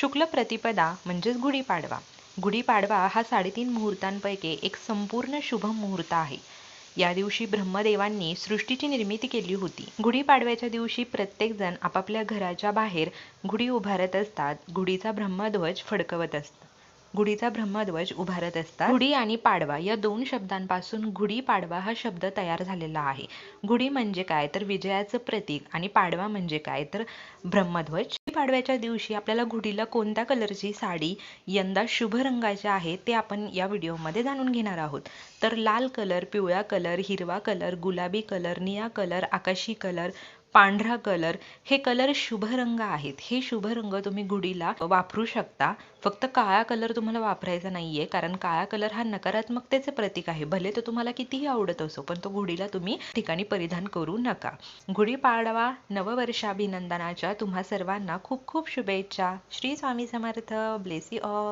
शुक्ल प्रतिपदा म्हणजेच गुढीपाडवा. गुढीपाडवा हा 3.5 मुहूर्तांपैकी एक संपूर्ण शुभ मुहूर्त आहे. या दिवशी ब्रह्मदेवांनी सृष्टीची निर्मिती केली होती. गुढीपाडव्याच्या दिवशी प्रत्येक जण आपापल्या घराच्या बाहेर गुढी उभारत असतात. गुढीचा ब्रह्मध्वज फडकवत असतात. गुढी आणि पाडवा या दोन शब्दांपासून गुढी पाडवा हा शब्द तयार झालेला आहे. गुढी म्हणजे काय तर विजयाचं प्रतीक आणि पाडवा म्हणजे काय तर ब्रह्मध्वज. पाडव्याच्या दिवशी आपल्याला गुढीला कोणत्या कलरची साडी यंदा शुभ रंगाची आहे ते आपण या व्हिडिओमध्ये जाणून घेणार आहोत. तर लाल कलर, पिवळा कलर, हिरवा कलर, गुलाबी कलर, निळा कलर, आकाशी कलर, पांढरा कलर हे कलर शुभ रंग आहेत. हे शुभ रंग तुम्ही गुढीला वापरू शकता. फक्त काळा कलर तुम्हाला वापरायचा नाहीये, कारण काळा कलर हा नकारात्मकतेचे प्रतीक आहे. भले तो तुम्हाला कितीही आवडत असो, पण तो गुढीला तुम्ही ठिकाणी परिधान करू नका. गुढीपाडवा नववर्षाभिनंदनाच्या तुम्हा सर्वांना खूप खूप शुभेच्छा. Shri Swami Samarth. Bless you all.